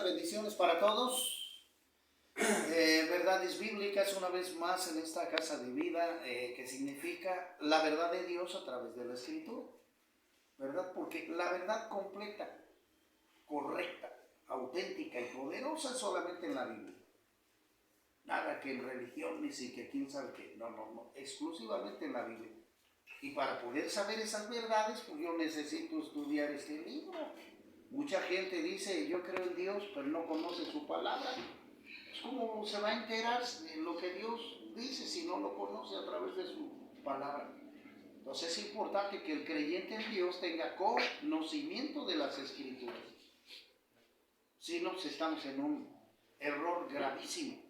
bendiciones para todos. Verdades bíblicas una vez más en esta casa de vida, que significa la verdad de Dios a través de la Escritura, ¿verdad? Porque la verdad completa, correcta, auténtica y poderosa es solamente en la Biblia. Nada que en religión, ni siquiera quién sabe qué. No, exclusivamente en la Biblia. Y para poder saber esas verdades, pues yo necesito estudiar este libro. Mucha gente dice, yo creo en Dios, pero no conoce su palabra. ¿Cómo se va a enterar de lo que Dios dice si no lo conoce a través de su palabra? Entonces es importante que el creyente en Dios tenga conocimiento de las Escrituras. Si no, pues estamos en un error gravísimo.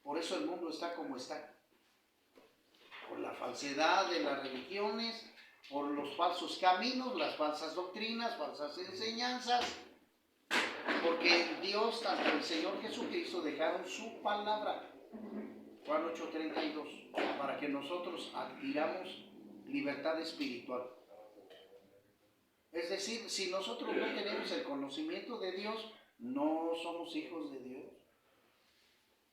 Por eso el mundo está como está. Por la falsedad de las religiones, por los falsos caminos, las falsas doctrinas, falsas enseñanzas. Porque Dios, tanto el Señor Jesucristo, dejaron su palabra, Juan 8:32, para que nosotros adquiramos libertad espiritual. Es decir, si nosotros no tenemos el conocimiento de Dios, no somos hijos de Dios.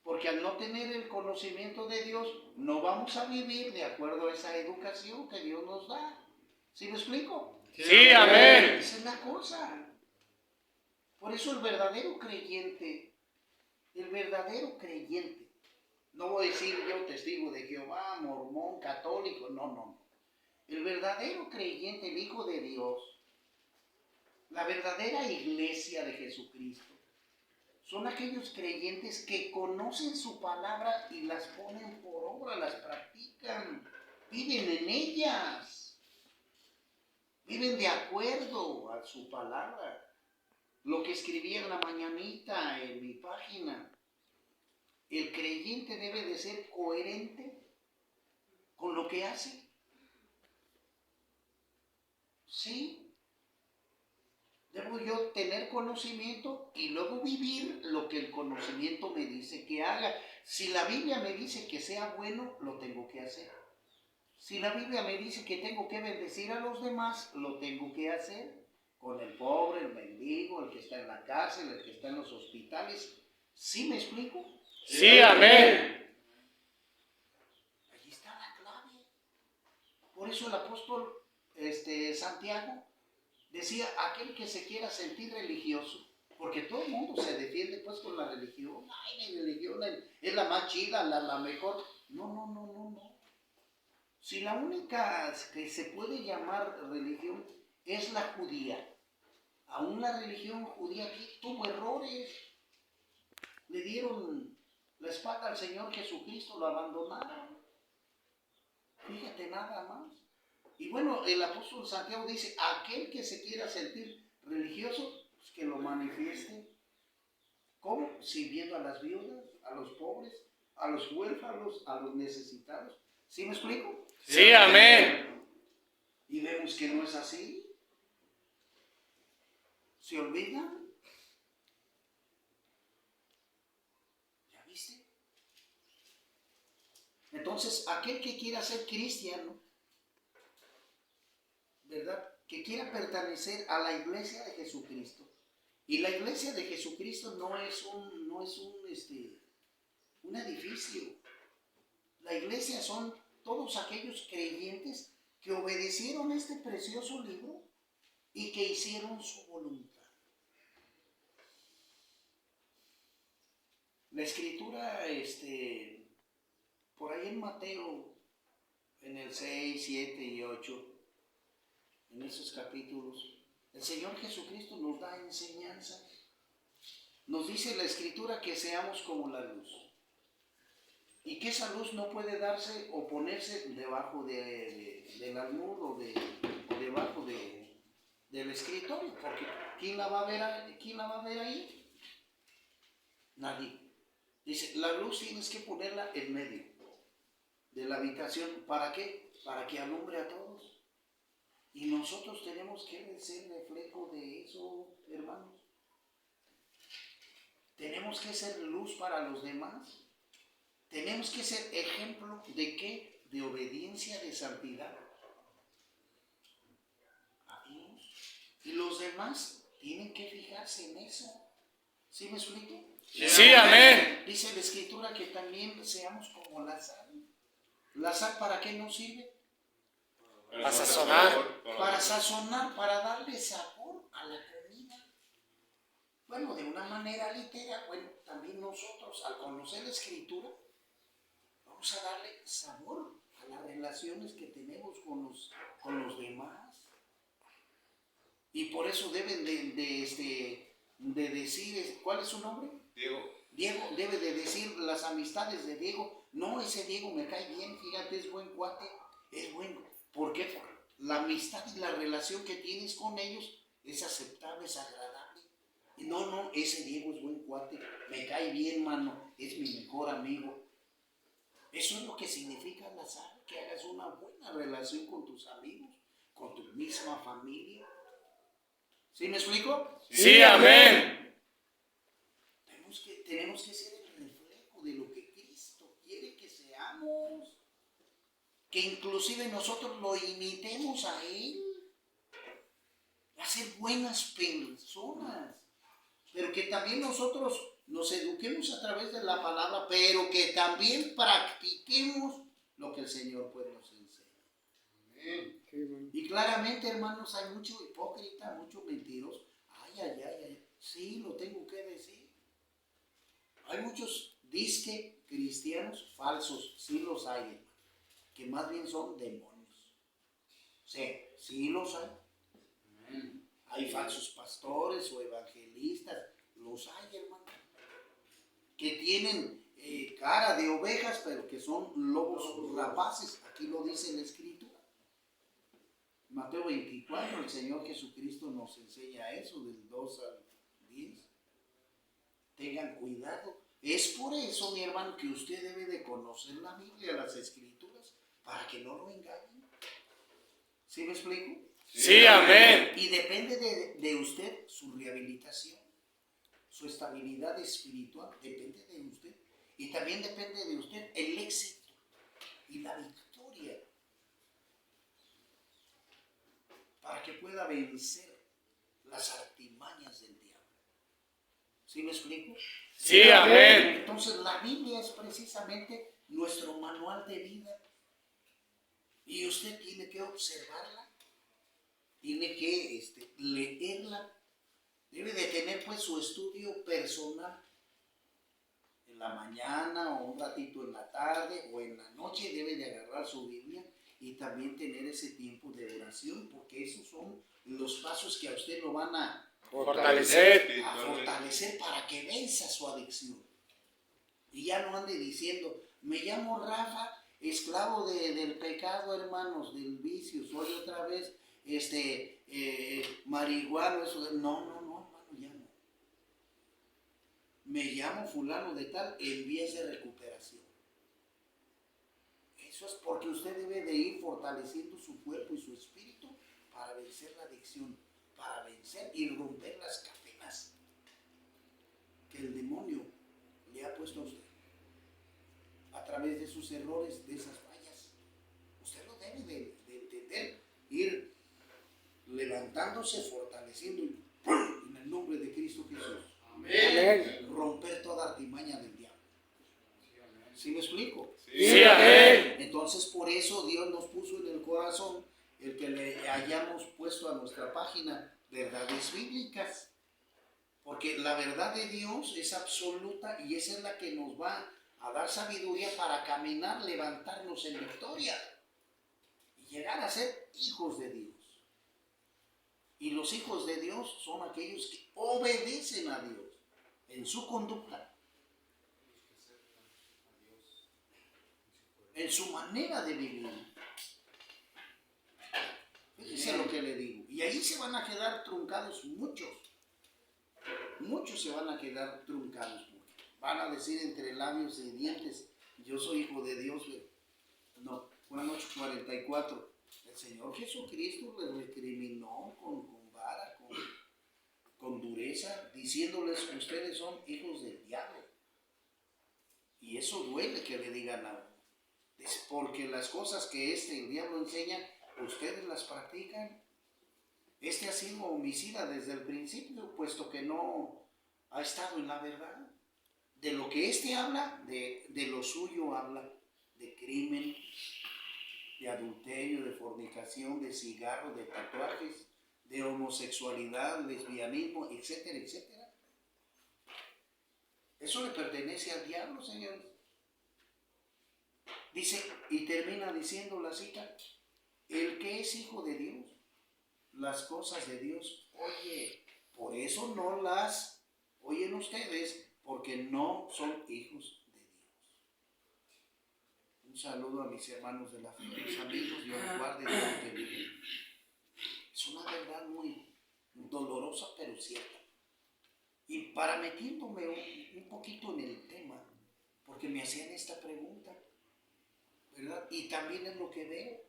Porque al no tener el conocimiento de Dios, no vamos a vivir de acuerdo a esa educación que Dios nos da. ¿Sí me explico? Sí, amén. Esa es la cosa. Por eso el verdadero creyente, no voy a decir yo testigo de Jehová, mormón, católico, no. El verdadero creyente, el Hijo de Dios, la verdadera iglesia de Jesucristo, son aquellos creyentes que conocen su palabra y las ponen por obra, las practican, viven en ellas, viven de acuerdo a su palabra. Lo que escribí en la mañanita en mi página, el creyente debe de ser coherente con lo que hace. Sí. Debo yo tener conocimiento y luego vivir lo que el conocimiento me dice que haga. Si la Biblia me dice que sea bueno, lo tengo que hacer. Si la Biblia me dice que tengo que bendecir a los demás, lo tengo que hacer. Con el pobre, el mendigo, el que está en la cárcel, el que está en los hospitales. ¿Sí me explico? Sí, amén. Allí está la clave. Por eso el apóstol Santiago decía, aquel que se quiera sentir religioso, porque todo el mundo se defiende pues con la religión. Ay, mi religión es la más chida, la mejor. No. Si la única que se puede llamar religión es la judía, aún la religión judía aquí tuvo errores. Le dieron la espalda al Señor Jesucristo, lo abandonaron. Fíjate nada más. Y bueno, el apóstol Santiago dice, aquel que se quiera sentir religioso, pues que lo manifieste. ¿Cómo? Sirviendo a las viudas, a los pobres, a los huérfanos, a los necesitados. ¿Sí me explico? Sí, amén. Y vemos que no es así. ¿Se olvidan? ¿Ya viste? Entonces, aquel que quiera ser cristiano, ¿verdad? Que quiera pertenecer a la iglesia de Jesucristo. Y la iglesia de Jesucristo no es un edificio. La iglesia son todos aquellos creyentes que obedecieron este precioso libro y que hicieron su voluntad. La escritura, por ahí en Mateo, en el 6, 7 y 8, en esos capítulos, el Señor Jesucristo nos da enseñanza. Nos dice la Escritura que seamos como la luz. Y que esa luz no puede darse o ponerse debajo del almud o debajo del escritorio. Porque ¿quién la va a ver ahí? Nadie. Dice, la luz tienes que ponerla en medio de la habitación. ¿Para qué? Para que alumbre a todos. Y nosotros tenemos que ser reflejo de eso, hermanos. Tenemos que ser luz para los demás. Tenemos que ser ejemplo de qué? De obediencia, de santidad a Dios. Y los demás tienen que fijarse en eso. ¿Sí me explico? Sí, amén. Dice la Escritura que también seamos como la sal. ¿La sal para qué nos sirve? Para sazonar. Para sazonar, para darle sabor a la comida. Bueno, de una manera literal, bueno, también nosotros al conocer la Escritura, vamos a darle sabor a las relaciones que tenemos con los demás. Y por eso deben de decir, ¿cuál es su nombre? Diego debe de decir las amistades de Diego. No, ese Diego me cae bien, fíjate, es buen cuate, es bueno. ¿Por qué? Porque la amistad y la relación que tienes con ellos es aceptable, es agradable. No, ese Diego es buen cuate, me cae bien, mano, es mi mejor amigo. Eso es lo que significa la sal, que hagas una buena relación con tus amigos, con tu misma familia. ¿Sí me explico? Sí, amén. Tenemos que ser el reflejo de lo que Cristo quiere que seamos. Que inclusive nosotros lo imitemos a Él. A ser buenas personas. Pero que también nosotros nos eduquemos a través de la palabra, pero que también practiquemos lo que el Señor pues nos enseña. Amén. Y claramente, hermanos, hay mucho hipócrita, mucho mentiroso. Ay. Sí, lo tengo que decir. Hay muchos disque cristianos falsos, sí los hay, hermano, que más bien son demonios. Sí los hay. Hay falsos pastores o evangelistas, los hay, hermano, que tienen cara de ovejas, pero que son lobos rapaces. Aquí lo dice la Escritura. Mateo 24, el Señor Jesucristo nos enseña eso, del 2 al 10. Tengan cuidado. Es por eso, mi hermano, que usted debe de conocer la Biblia, las Escrituras, para que no lo engañen. ¿Sí me explico? Sí, amén. Y depende de usted su rehabilitación, su estabilidad espiritual, depende de usted. Y también depende de usted el éxito y la victoria para que pueda vencer las artimañas del diablo. ¿Sí me explico? Sí, amén. Entonces la Biblia es precisamente nuestro manual de vida. Y usted tiene que observarla, tiene que leerla, debe de tener pues su estudio personal. En la mañana o un ratito en la tarde o en la noche debe de agarrar su Biblia y también tener ese tiempo de oración, porque esos son los pasos que a usted lo van a fortalecer para que venza su adicción. Y ya no ande diciendo, me llamo Rafa, esclavo del pecado, hermanos, del vicio, soy otra vez marihuano. No, hermano, ya no. Me llamo fulano de tal en vías de recuperación. Eso es porque usted debe de ir fortaleciendo su cuerpo y su espíritu para vencer la adicción, para vencer y romper las cadenas que el demonio le ha puesto a usted a través de sus errores, de esas fallas. Usted lo debe de entender, ir levantándose, fortaleciendo en el nombre de Cristo Jesús. Amén. Romper toda artimaña del diablo. ¿Sí me explico? Sí, amén. Entonces por eso Dios nos puso en el corazón el que le hayamos puesto a nuestra página verdades bíblicas. Porque la verdad de Dios es absoluta y esa es la que nos va a dar sabiduría para caminar, levantarnos en victoria y llegar a ser hijos de Dios. Y los hijos de Dios son aquellos que obedecen a Dios en su conducta, en su manera de vivir. Fíjense lo que le digo. Y ahí se van a quedar truncados muchos. Muchos se van a quedar truncados. Van a decir entre labios y dientes, yo soy hijo de Dios. No, Juan 8:44. El Señor Jesucristo les recriminó con vara, con dureza, diciéndoles que ustedes son hijos del diablo. Y eso duele que le digan a uno. Porque las cosas que el diablo enseña, ustedes las practican. Ha sido homicida desde el principio, puesto que no ha estado en la verdad. De lo que éste habla, de lo suyo habla, de crimen, de adulterio, de fornicación, de cigarro, de tatuajes, de homosexualidad, lesbianismo, etcétera, etcétera. Eso le pertenece al diablo, señores. Dice, y termina diciendo la cita, el que es hijo de Dios, las cosas de Dios oye. Por eso no las oyen ustedes, porque no son hijos de Dios. Un saludo a mis hermanos de la fe, mis amigos, Dios los guarde, Dios los bendiga. Es una verdad muy dolorosa, pero cierta. Y para metiéndome un poquito en el tema, porque me hacían esta pregunta, ¿verdad? Y también es lo que veo.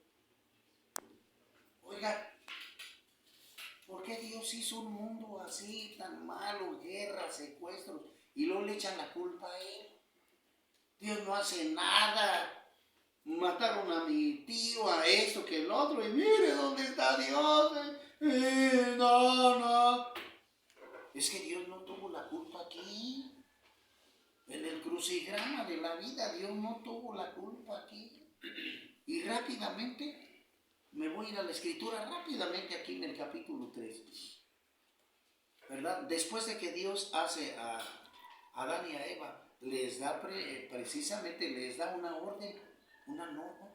Oiga, ¿por qué Dios hizo un mundo así, tan malo, guerras, secuestros, y luego le echan la culpa a Él? Dios no hace nada. Mataron a mi tío, a esto, que el otro, y mire dónde está Dios. No. Es que Dios no tuvo la culpa aquí. En el crucigrama de la vida, Dios no tuvo la culpa aquí. Y rápidamente, me voy a ir a la escritura, rápidamente aquí en el capítulo 3. ¿Verdad? Después de que Dios hace a Adán y a Eva, les da precisamente, les da una orden, una norma,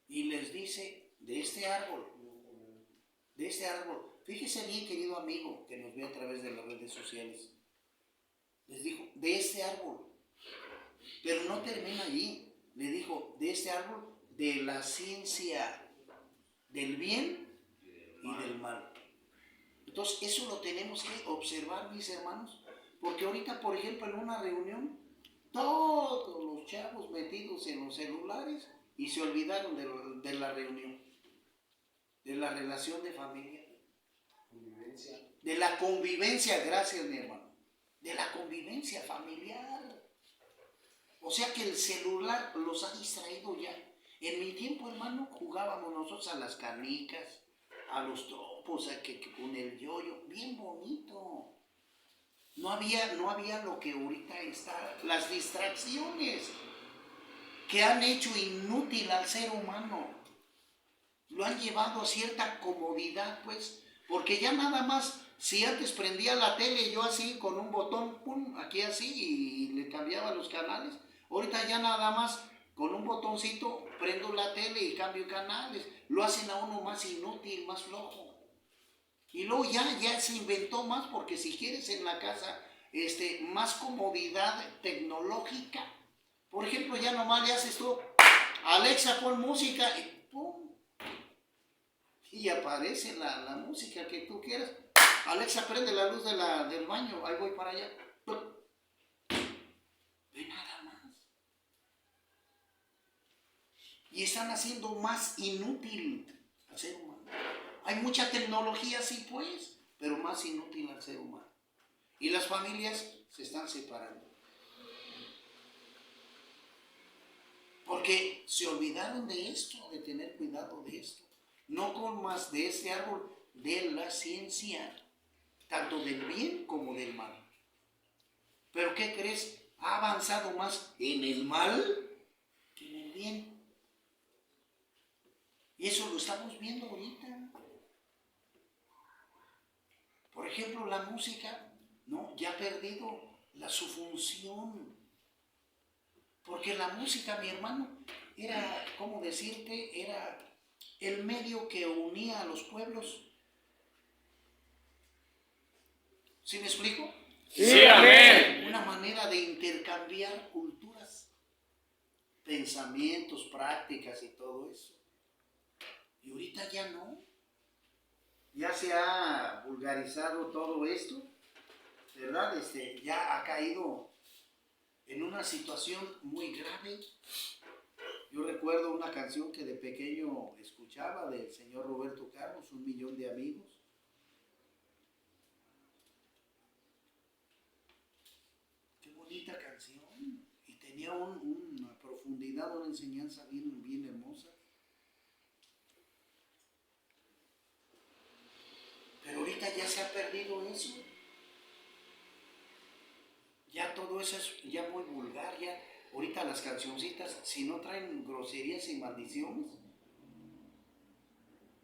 y les dice, de este árbol, fíjese bien, querido amigo, que nos ve a través de las redes sociales, les dijo, de este árbol, pero no termina allí, le dijo, de este árbol, de la ciencia del bien y del mal. Entonces, eso lo tenemos que observar, mis hermanos, porque ahorita, por ejemplo, en una reunión, todos los chavos metidos en los celulares y se olvidaron de la reunión, de la relación de familia, de la convivencia, gracias mi hermano, de la convivencia familiar. O sea que el celular los ha distraído ya. En mi tiempo, hermano, jugábamos nosotros a las canicas, a los tropos, con el yoyo, bien bonito. No había lo que ahorita está, las distracciones que han hecho inútil al ser humano. Lo han llevado a cierta comodidad, pues, porque ya nada más, si antes prendía la tele yo así con un botón, pum, aquí así, y le cambiaba los canales, ahorita ya nada más con un botoncito prendo la tele y cambio canales. Lo hacen a uno más inútil, más flojo. Y luego ya se inventó más, porque si quieres en la casa más comodidad tecnológica, por ejemplo, ya nomás le haces tú, Alexa, pon música, y pum, y aparece la música que tú quieras. Alexa, prende la luz del baño, ahí voy para allá. Ve nada más. Y están haciendo más inútil al ser humano. Hay mucha tecnología, sí pues, pero más inútil al ser humano. Y las familias se están separando. Porque se olvidaron de esto, de tener cuidado de esto. No comas de este árbol de la ciencia, tanto del bien como del mal. ¿Pero qué crees? Ha avanzado más en el mal que en el bien. Y eso lo estamos viendo ahorita. Por ejemplo, la música, ¿no? Ya ha perdido su función. Porque la música, mi hermano, era, ¿cómo decirte? Era el medio que unía a los pueblos. ¿Sí me explico? Sí, amén. Una manera de intercambiar culturas, pensamientos, prácticas y todo eso. Y ahorita ya no. Ya se ha vulgarizado todo esto, ¿verdad? Ya ha caído en una situación muy grave. Yo recuerdo una canción que de pequeño escuchaba del señor Roberto Carlos, Un Millón de Amigos. Qué bonita canción. Y tenía una profundidad, una enseñanza bien hermosa. Pero ahorita ya se ha perdido eso. todo eso es ya muy vulgar, ya ahorita las cancioncitas, si no traen groserías y maldiciones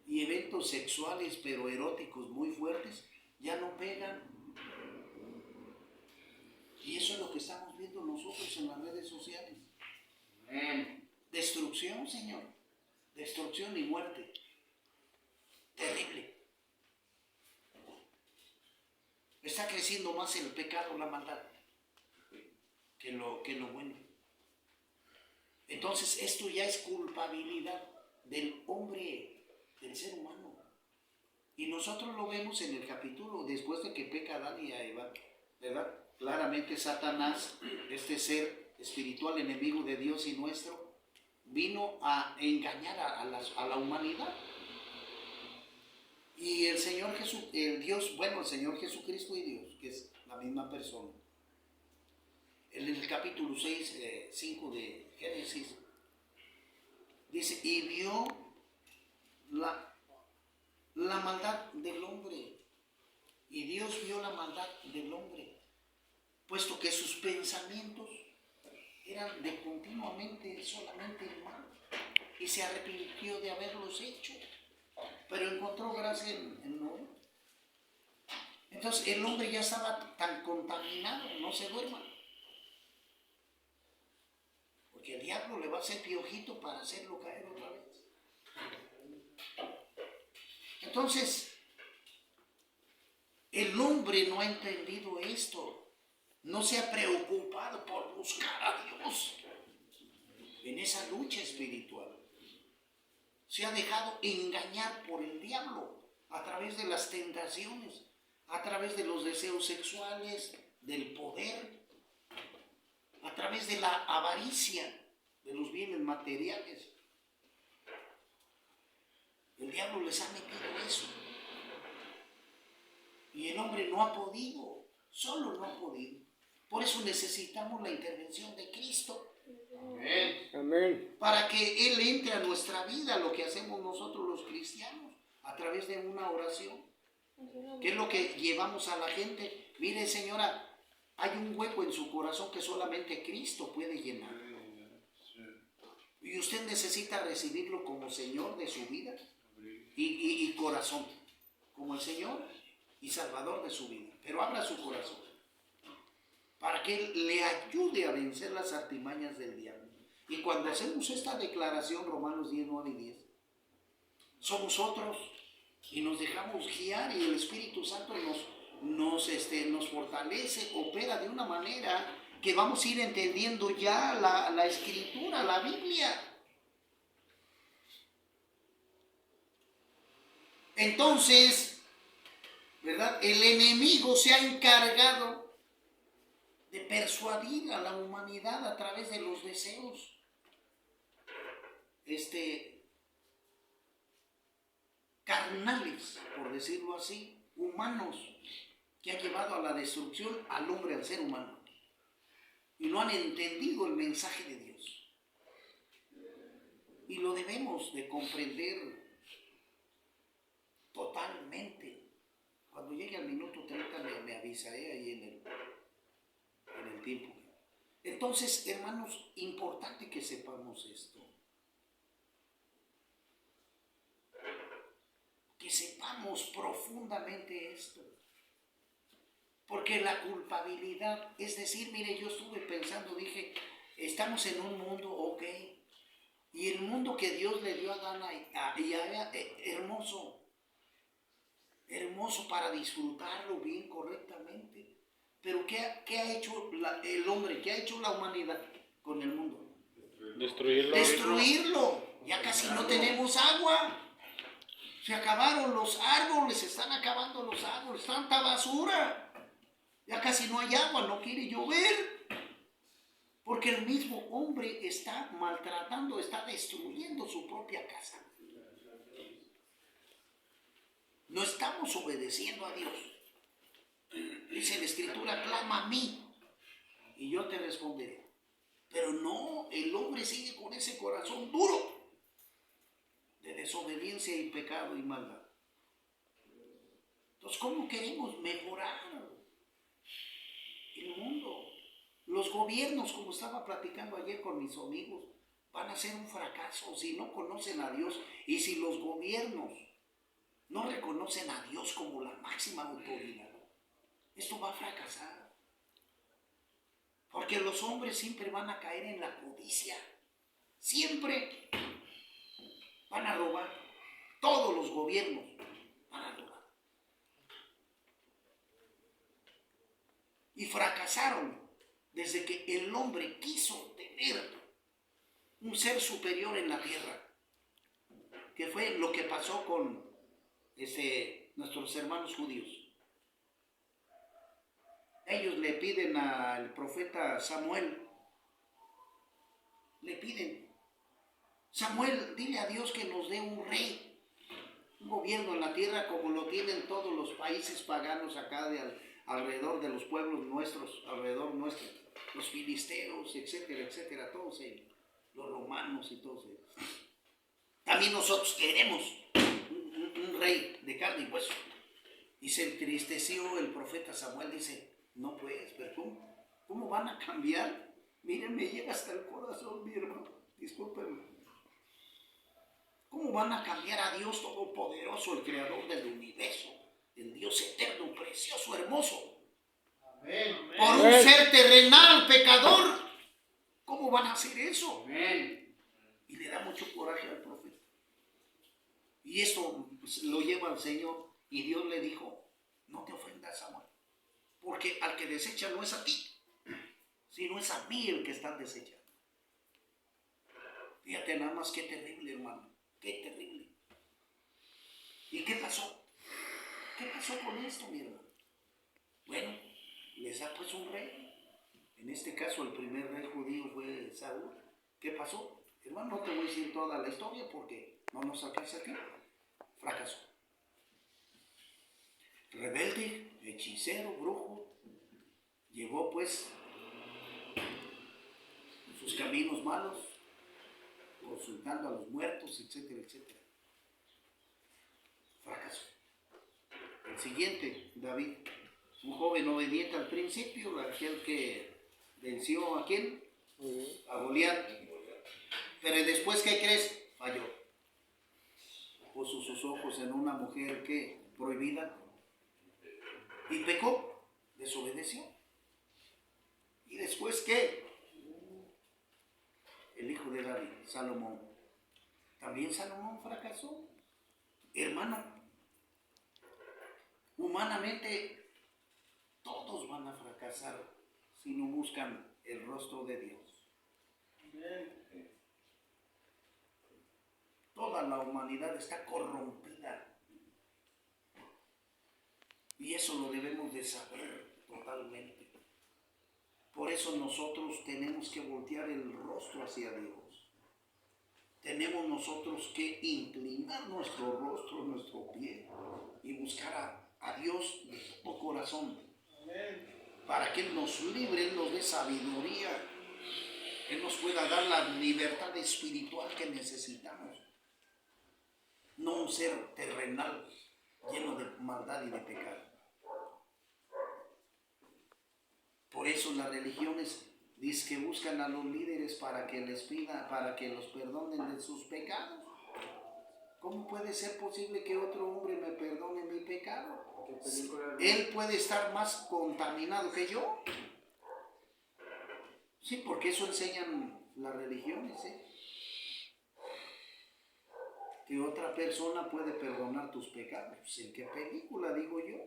y eventos sexuales pero eróticos muy fuertes, ya no pegan. Y eso es lo que estamos viendo nosotros en las redes sociales. Destrucción, Señor. Destrucción y muerte. Terrible. Está creciendo más el pecado, la maldad, que lo bueno. Entonces esto ya es culpabilidad del hombre, del ser humano. Y nosotros lo vemos en el capítulo, después de que peca Adán y Eva, ¿verdad? Claramente Satanás, este ser espiritual enemigo de Dios y nuestro, vino a engañar a la humanidad. Y el Señor el Señor Jesucristo y Dios, que es la misma persona. En el capítulo 6, 5 de Génesis, dice, y vio la maldad del hombre. Y Dios vio la maldad del hombre, puesto que sus pensamientos eran de continuamente solamente el mal, y se arrepintió de haberlos hecho, pero encontró gracia en Noé. Entonces el hombre ya estaba tan contaminado, no se duerma, porque el diablo le va a hacer piojito para hacerlo caer otra vez. Entonces el hombre no ha entendido esto, no se ha preocupado por buscar a Dios en esa lucha espiritual. Se ha dejado engañar por el diablo a través de las tentaciones, a través de los deseos sexuales, del poder, a través de la avaricia de los bienes materiales. El diablo les ha metido eso. Y el hombre no ha podido, solo no ha podido. Por eso necesitamos la intervención de Cristo. Amén. Amén. Para que Él entre a nuestra vida, lo que hacemos nosotros los cristianos, a través de una oración. ¿Qué es lo que llevamos a la gente? Mire, señora, hay un hueco en su corazón que solamente Cristo puede llenar. Y usted necesita recibirlo como Señor de su vida y corazón, como el Señor y Salvador de su vida. Pero abra su corazón para que Él le ayude a vencer las artimañas del diablo. Y cuando hacemos esta declaración, Romanos 10, 9 y 10, somos otros y nos dejamos guiar, y el Espíritu Santo nos fortalece, opera de una manera que vamos a ir entendiendo ya la Escritura, la Biblia. Entonces, ¿verdad? El enemigo se ha encargado de persuadir a la humanidad a través de los deseos carnales, por decirlo así, humanos, que ha llevado a la destrucción al hombre, al ser humano. Y no han entendido el mensaje de Dios. Y lo debemos de comprender totalmente. Cuando llegue al minuto 30 me avisaré ahí en el tiempo. Entonces, hermanos, importante que sepamos esto. Que sepamos profundamente esto. Porque la culpabilidad, es decir, mire, yo estuve pensando, dije, estamos en un mundo, ok, y el mundo que Dios le dio a Adán y a Eva, hermoso, hermoso para disfrutarlo bien, correctamente. Pero ¿qué ha hecho el hombre? ¿Qué ha hecho la humanidad con el mundo? Destruirlo. Destruirlo. Ya casi no tenemos agua. Se acabaron los árboles, se están acabando los árboles, tanta basura. Ya casi no hay agua, no quiere llover. Porque el mismo hombre está maltratando, está destruyendo su propia casa. No estamos obedeciendo a Dios. Dice la Escritura, clama a mí y yo te responderé. Pero no, el hombre sigue con ese corazón duro de desobediencia y pecado y maldad. Entonces, ¿cómo queremos mejorar el mundo? gobiernos, como estaba platicando ayer con mis amigos, van a ser un fracaso si no conocen a Dios y si los gobiernos no reconocen a Dios como la máxima autoridad. Esto va a fracasar. Porque los hombres siempre van a caer en la codicia. Siempre van a robar. Todos los gobiernos van a robar. Y fracasaron desde que el hombre quiso tener un ser superior en la tierra. Que fue lo que pasó con nuestros hermanos judíos. Ellos le piden al profeta Samuel, le piden, Samuel, dile a Dios que nos dé un rey, un gobierno en la tierra como lo tienen todos los países paganos acá alrededor de los pueblos nuestros, alrededor nuestro, los filisteos, etcétera, etcétera, todos ellos, los romanos y todos ellos. También nosotros queremos un rey de carne y hueso. Y se entristeció el profeta Samuel, dice, no pues, pero ¿cómo van a cambiar? Miren, me llega hasta el corazón, mi hermano, discúlpenme. ¿Cómo van a cambiar a Dios Todopoderoso, el Creador del universo, el Dios eterno, precioso, hermoso? Amén. Por un ser terrenal, pecador. ¿Cómo van a hacer eso? Amén. Y le da mucho coraje al profeta. Y esto lo lleva al Señor y Dios le dijo, no te ofendas, Samuel, porque al que desecha no es a ti, sino es a mí el que están desechando. Fíjate nada más qué terrible, hermano, qué terrible. ¿Y qué pasó? ¿Qué pasó con esto, mi hermano? Bueno, les ha puesto un rey. En este caso el primer rey judío fue Saúl. ¿Qué pasó? Hermano, no te voy a decir toda la historia porque no nos alcanza aquí. Fracasó. Rebelde, hechicero, brujo, llevó pues sus caminos malos, consultando a los muertos, etcétera, etcétera. Fracasó. El siguiente, David, un joven obediente al principio, aquel que venció a quién, a Goliat. Pero después, ¿qué crees? Falló. Puso sus ojos en una mujer que prohibida y pecó, desobedeció. ¿Y después qué? El hijo de David, Salomón. También Salomón fracasó. Hermano, humanamente todos van a fracasar si no buscan el rostro de Dios. Toda la humanidad está corrompida. Y eso lo debemos de saber totalmente. Por eso nosotros tenemos que voltear el rostro hacia Dios. Tenemos nosotros que inclinar nuestro rostro, nuestro pie y buscar a Dios de todo corazón. Para que Él nos libre, Él nos dé sabiduría, Él nos pueda dar la libertad espiritual que necesitamos. No un ser terrenal lleno de maldad y de pecado. Por eso las religiones dicen que buscan a los líderes para que les pida, para que los perdonen de sus pecados. ¿Cómo puede ser posible que otro hombre me perdone mi pecado? Él puede estar más contaminado que yo. Sí, porque eso enseñan las religiones, que otra persona puede perdonar tus pecados. ¿En qué película, digo yo?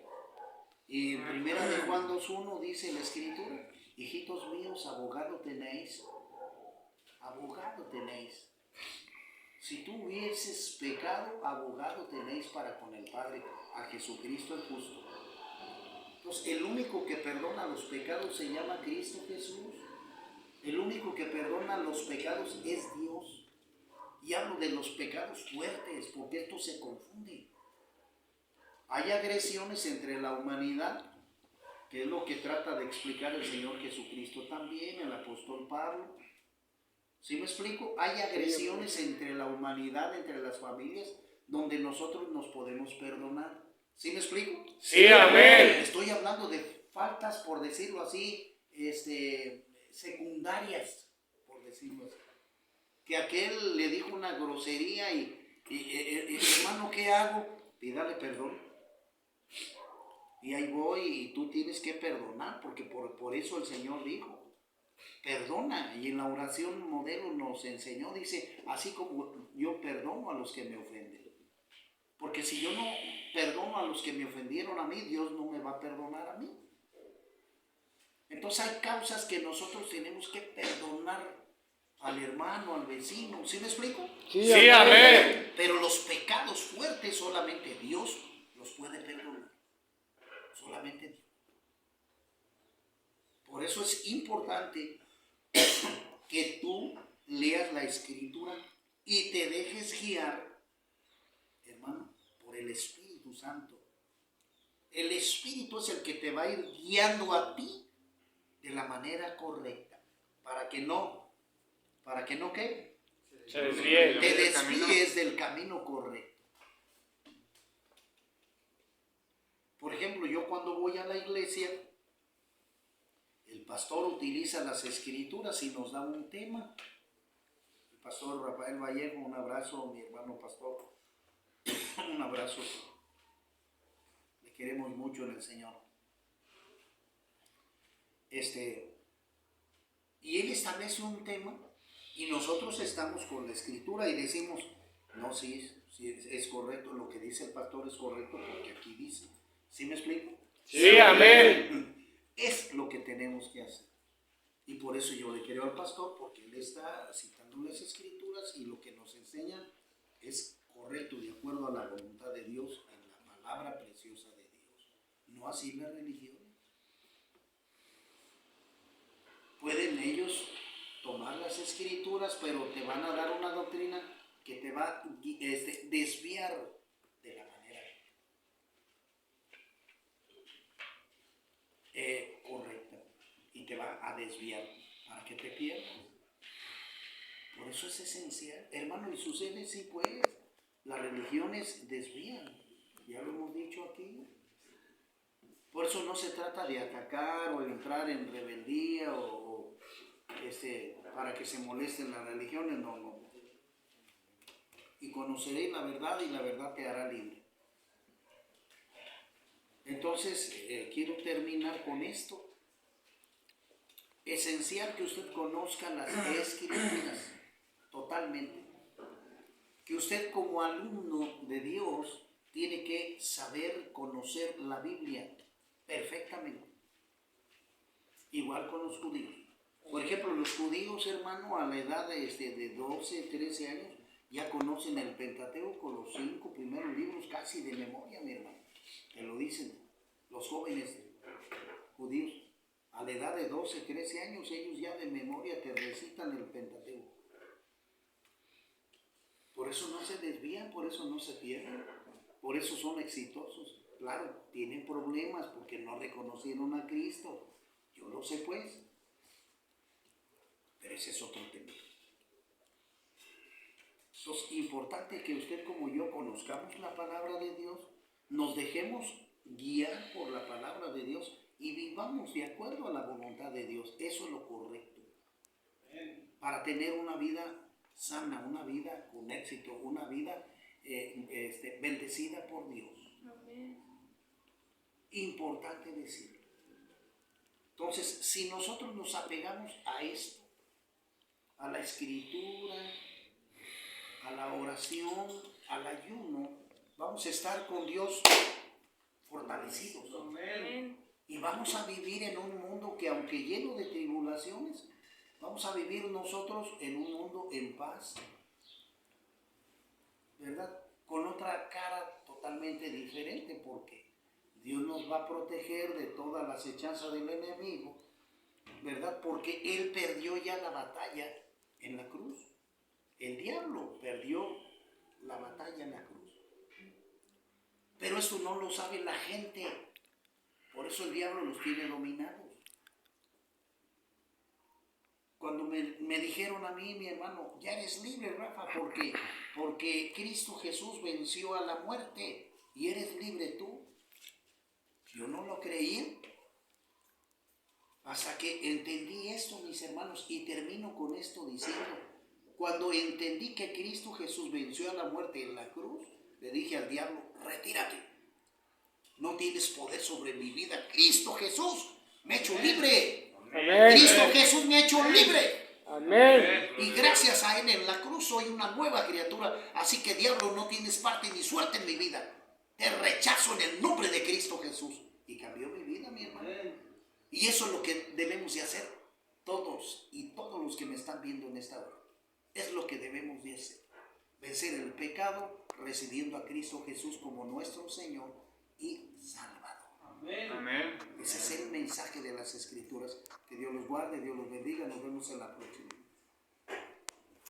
Y en 1 Juan 2:1 dice la Escritura, hijitos míos, abogado tenéis. Abogado tenéis. Si tú hubieses pecado, abogado tenéis para con el Padre, a Jesucristo el justo. Entonces, el único que perdona los pecados se llama Cristo Jesús. El único que perdona los pecados es Dios. Y hablo de los pecados fuertes, porque esto se confunde. Hay agresiones entre la humanidad, que es lo que trata de explicar el Señor Jesucristo también, el apóstol Pablo. ¿Sí me explico? Hay agresiones entre la humanidad, entre las familias, donde nosotros nos podemos perdonar. ¿Sí me explico? Sí, amén. Estoy hablando de faltas, por decirlo así, secundarias, por decirlo así. Que aquel le dijo una grosería y hermano, ¿qué hago? Pídale perdón. Y ahí voy y tú tienes que perdonar, porque por eso el Señor dijo, perdona. Y en la oración modelo nos enseñó, dice, así como yo perdono a los que me ofenden. Porque si yo no perdono a los que me ofendieron a mí, Dios no me va a perdonar a mí. Entonces hay causas que nosotros tenemos que perdonar al hermano, al vecino. ¿Sí me explico? Sí, amén. Pero los pecados fuertes solamente Dios los puede perdonar. Solamente Dios. Por eso es importante que tú leas la Escritura y te dejes guiar, hermano, por el Espíritu Santo. El Espíritu es el que te va a ir guiando a ti de la manera correcta, para que no ¿qué? Se desvíe. Te desvíes del camino correcto. Por ejemplo, yo cuando voy a la iglesia, el pastor utiliza las Escrituras y nos da un tema. El pastor Rafael Vallejo, un abrazo, mi hermano pastor, un abrazo. Le queremos mucho en el Señor. Y él establece un tema y nosotros estamos con la Escritura y decimos, no, sí es correcto, lo que dice el pastor es correcto porque aquí dice. ¿Sí me explico? Sí, amén. Es lo que tenemos que hacer. Y por eso yo le creo al pastor, porque él está citando las Escrituras y lo que nos enseña es correcto, de acuerdo a la voluntad de Dios, en la palabra preciosa de Dios. No así la religión. Pueden ellos tomar las Escrituras, pero te van a dar una doctrina que te va a desviar de la manera correcta y te va a desviar para que te pierdas. Por eso es esencial, hermano, y sucede sí, pues las religiones desvían, ya lo hemos dicho aquí. Por eso no se trata de atacar o entrar en rebeldía o para que se molesten las religiones, no. Y conoceréis la verdad y la verdad te hará libre. Entonces, quiero terminar con esto. Esencial que usted conozca las Escrituras totalmente. Que usted como alumno de Dios tiene que saber conocer la Biblia perfectamente. Igual con los judíos. Por ejemplo, los judíos, hermano, a la edad de 12, 13 años, ya conocen el Pentateuco, los 5 primeros libros casi de memoria, mi hermano. Te lo dicen los jóvenes judíos. A la edad de 12, 13 años, ellos ya de memoria te recitan el Pentateuco. Por eso no se desvían, por eso no se pierden, por eso son exitosos. Claro, tienen problemas porque no reconocieron a Cristo. Yo lo sé, pues. Pero ese es otro tema. Es importante que usted como yo conozcamos la palabra de Dios, nos dejemos guiar por la palabra de Dios y vivamos de acuerdo a la voluntad de Dios. Eso es lo correcto. Para tener una vida sana, una vida con éxito, una vida bendecida por Dios. Importante decirlo. Entonces, si nosotros nos apegamos a esto, a la Escritura, a la oración, al ayuno, vamos a estar con Dios fortalecidos. Amén. Y vamos a vivir en un mundo que, aunque lleno de tribulaciones, vamos a vivir nosotros en un mundo en paz, ¿verdad? Con otra cara totalmente diferente, porque Dios nos va a proteger de toda la acechanza del enemigo, ¿verdad? Porque Él perdió ya la batalla en la cruz. El diablo perdió la batalla en la cruz. Pero eso no lo sabe la gente. Por eso el diablo los tiene dominados. Cuando me dijeron a mí, mi hermano, ya eres libre, Rafa, porque Cristo Jesús venció a la muerte y eres libre tú. Yo no lo creí. Hasta que entendí esto, mis hermanos, y termino con esto diciendo, cuando entendí que Cristo Jesús venció a la muerte en la cruz, le dije al diablo, retírate, no tienes poder sobre mi vida. Cristo Jesús me ha hecho libre. Amén. Cristo Jesús me ha hecho libre. Amén. Y gracias a Él en la cruz soy una nueva criatura. Así que diablo, no tienes parte ni suerte en mi vida. Te rechazo en el nombre de Cristo Jesús. Y cambió mi vida, mi hermano. Y eso es lo que debemos de hacer todos y todos los que me están viendo en esta hora. Es lo que debemos de hacer. Vencer el pecado recibiendo a Cristo Jesús como nuestro Señor y Salvador. Amén. Ese es el mensaje de las Escrituras. Que Dios los guarde, Dios los bendiga. Nos vemos en la próxima.